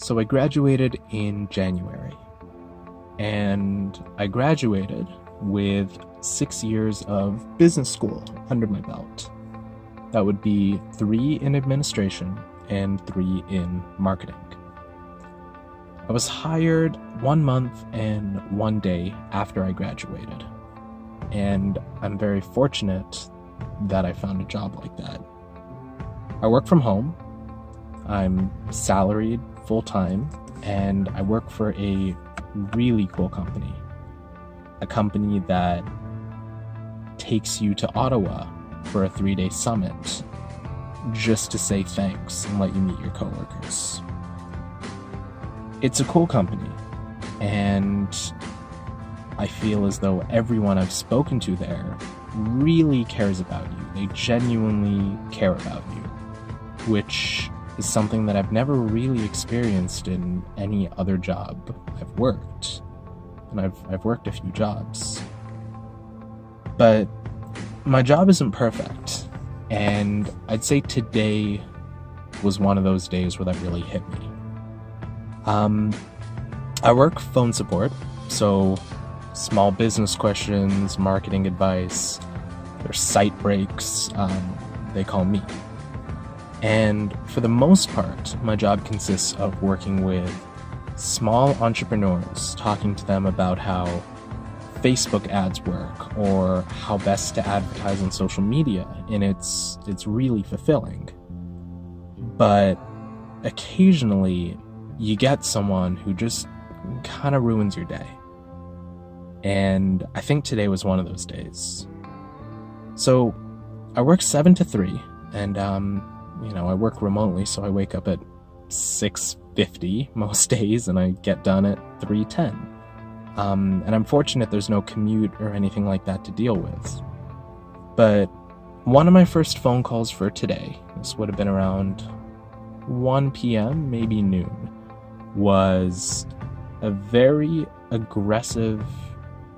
So I graduated in January, and I graduated with 6 years of business school under my belt. That would be 3 in administration and 3 in marketing. I was hired 1 month and 1 day after I graduated, and I'm very fortunate that I found a job like that. I work from home, I'm salaried full-time, and I work for a really cool company. A company that takes you to Ottawa for a 3-day summit just to say thanks and let you meet your coworkers. It's a cool company, and I feel as though everyone I've spoken to there really cares about you. They genuinely care about you, which is something that I've never really experienced in any other job I've worked. And I've worked a few jobs. But my job isn't perfect, and I'd say today was one of those days where that really hit me. I work phone support, so small business questions, marketing advice, there's site breaks, they call me. And for the most part, my job consists of working with small entrepreneurs, talking to them about how Facebook ads work or how best to advertise on social media, and it's really fulfilling. But occasionally, you get someone who just kind of ruins your day. And I think today was one of those days. So I work 7 to 3, and I work remotely, so I wake up at 6:50 most days, and I get done at 3:10. And I'm fortunate there's no commute or anything like that to deal with. But one of my first phone calls for today, this would have been around 1 p.m., maybe noon, was a very aggressive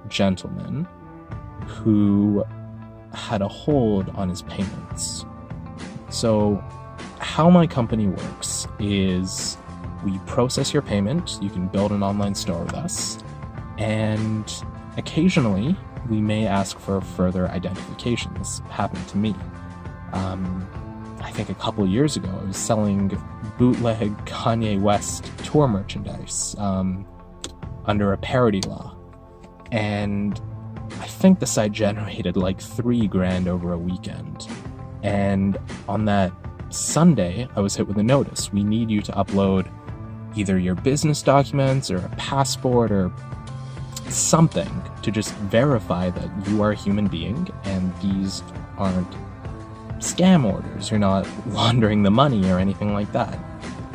gentleman who had a hold on his payments. So how my company works is we process your payment, you can build an online store with us, and occasionally we may ask for further identification. This happened to me. I think a couple years ago, I was selling bootleg Kanye West tour merchandise under a parody law, and I think the site generated like $3,000 over a weekend. And on that Sunday, I was hit with a notice. We need you to upload either your business documents or a passport or something to just verify that you are a human being and these aren't scam orders. You're not laundering the money or anything like that.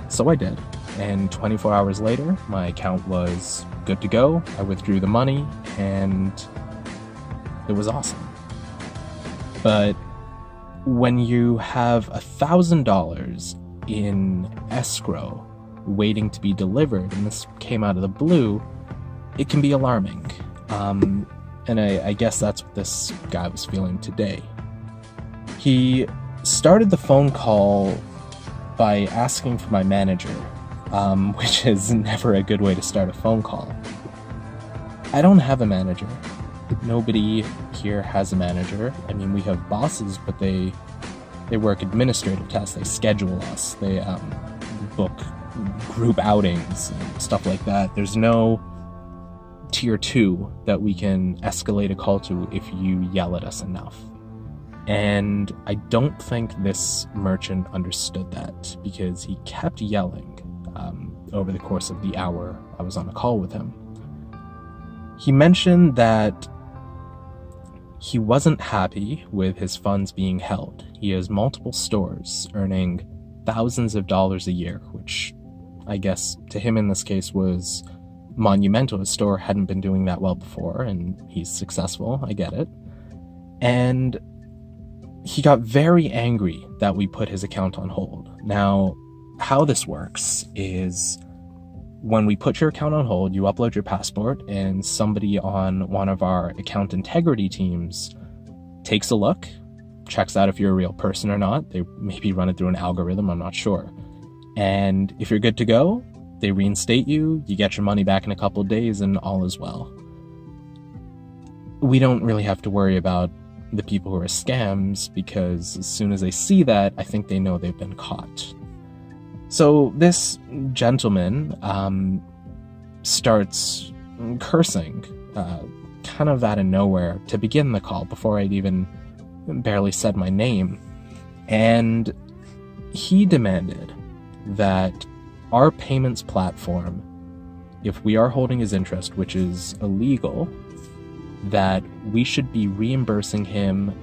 So I did. And 24 hours later, my account was good to go. I withdrew the money, and it was awesome. But when you have $1,000 in escrow waiting to be delivered, and this came out of the blue, it can be alarming. And I guess that's what this guy was feeling today. He started the phone call by asking for my manager, which is never a good way to start a phone call. I don't have a manager. Nobody here has a manager. I mean, we have bosses, but they work administrative tasks. They schedule us. They book group outings and stuff like that. There's no tier 2 that we can escalate a call to if you yell at us enough. And I don't think this merchant understood that, because he kept yelling over the course of the hour I was on a call with him. He mentioned that he wasn't happy with his funds being held. He has multiple stores earning thousands of dollars a year, which I guess to him in this case was monumental. His store hadn't been doing that well before, and he's successful, I get it. And he got very angry that we put his account on hold. Now, how this works is when we put your account on hold, you upload your passport, and somebody on one of our account integrity teams takes a look, checks out if you're a real person or not. They maybe run it through an algorithm, I'm not sure. And if you're good to go, they reinstate you, you get your money back in a couple of days, and all is well. We don't really have to worry about the people who are scams, because as soon as they see that, I think they know they've been caught. So this gentleman starts cursing, kind of out of nowhere, to begin the call, before I'd even barely said my name. And he demanded that our payments platform, if we are holding his interest, which is illegal, that we should be reimbursing him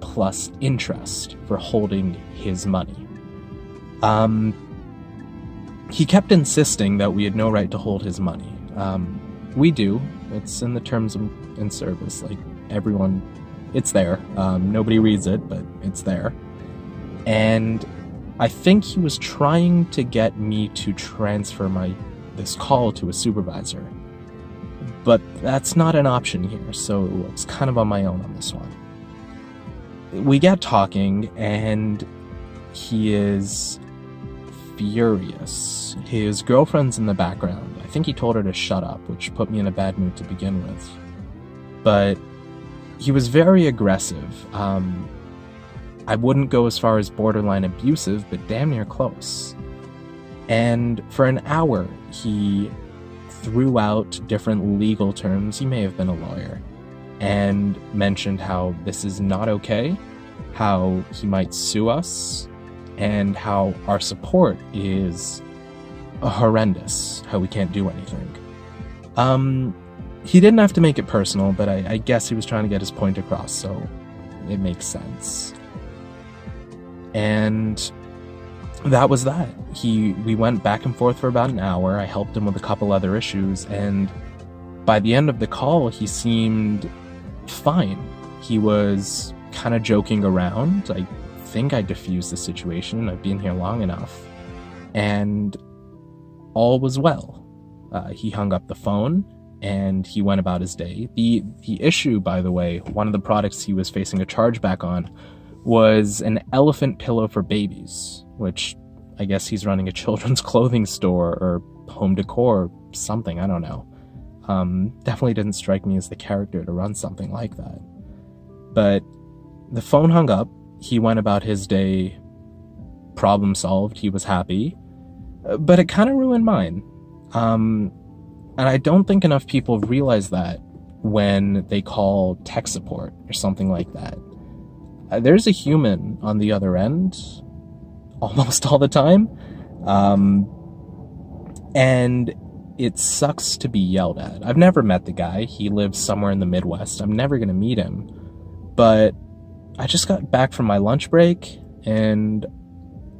plus interest for holding his money. He kept insisting that we had no right to hold his money. We do. It's in the terms and service. Like, everyone, it's there. Nobody reads it, but it's there. And I think he was trying to get me to transfer this call to a supervisor. But that's not an option here, so it's kind of on my own on this one. We get talking, and he is furious. His girlfriend's in the background. I think he told her to shut up, which put me in a bad mood to begin with. But he was very aggressive. I wouldn't go as far as borderline abusive, but damn near close. And for an hour, he threw out different legal terms. He may have been a lawyer, and mentioned how this is not okay, how he might sue us, and how our support is horrendous, how we can't do anything. He didn't have to make it personal, but I guess he was trying to get his point across, so it makes sense. And that was that. We went back and forth for about an hour. I helped him with a couple other issues, and by the end of the call, he seemed fine. He was kind of joking around. I think I diffused the situation. I've been here long enough. And all was well. He hung up the phone, and he went about his day. The issue, by the way, one of the products he was facing a chargeback on was an elephant pillow for babies, which I guess he's running a children's clothing store or home decor or something, I don't know. Definitely didn't strike me as the character to run something like that. But the phone hung up, he went about his day, problem solved, he was happy, but it kind of ruined mine. And I don't think enough people realize that when they call tech support or something like that. There's a human on the other end almost all the time, and it sucks to be yelled at. I've never met the guy. He lives somewhere in the Midwest. I'm never going to meet him, but I just got back from my lunch break, and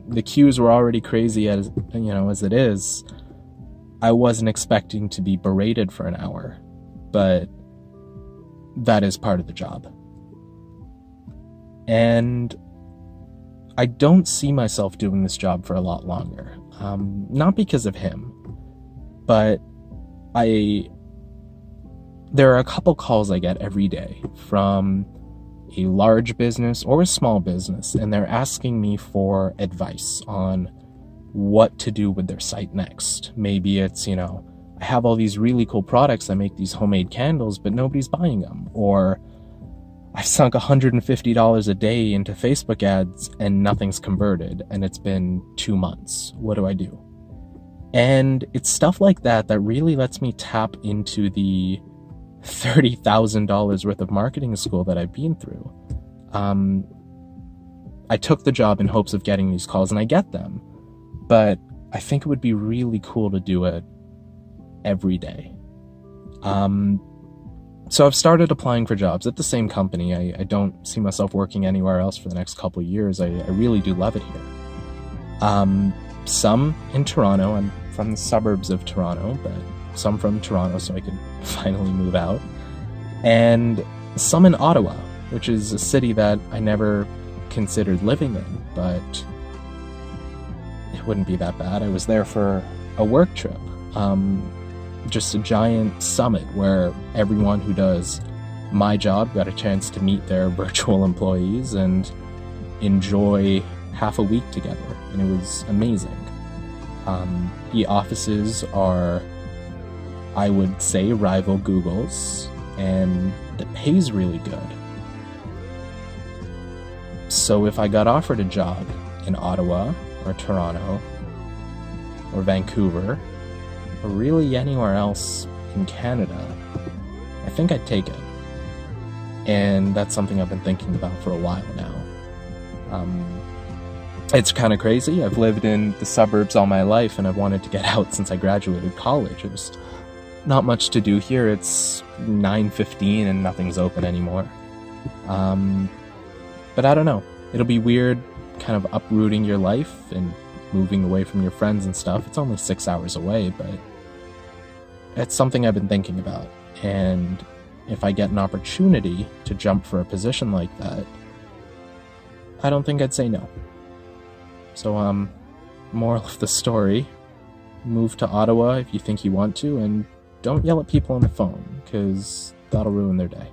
the queues were already crazy as it is. I wasn't expecting to be berated for an hour, but that is part of the job. And I don't see myself doing this job for a lot longer. Not because of him, but there are a couple calls I get every day from a large business or a small business, and they're asking me for advice on what to do with their site next. Maybe it's, I have all these really cool products, I make these homemade candles, but nobody's buying them. Or I've sunk $150 a day into Facebook ads and nothing's converted, and it's been 2 months. What do I do? And it's stuff like that that really lets me tap into the $30,000 worth of marketing school that I've been through. I took the job in hopes of getting these calls, and I get them, but I think it would be really cool to do it every day. So I've started applying for jobs at the same company. I don't see myself working anywhere else for the next couple of years. I really do love it here. Some in Toronto. I'm from the suburbs of Toronto, but some from Toronto so I could finally move out. And some in Ottawa, which is a city that I never considered living in, but it wouldn't be that bad. I was there for a work trip. Just a giant summit where everyone who does my job got a chance to meet their virtual employees and enjoy half a week together, and it was amazing. The offices are, I would say, rival Google's, and the pay's really good. So if I got offered a job in Ottawa, or Toronto, or Vancouver, or really anywhere else in Canada, I think I'd take it. And that's something I've been thinking about for a while now. It's kind of crazy. I've lived in the suburbs all my life, and I've wanted to get out since I graduated college. There's not much to do here. It's 9:15 and nothing's open anymore. But I don't know. It'll be weird kind of uprooting your life and moving away from your friends and stuff. It's only 6 hours away, but it's something I've been thinking about. And if I get an opportunity to jump for a position like that, I don't think I'd say no. So, moral of the story, move to Ottawa if you think you want to, and don't yell at people on the phone, because that'll ruin their day.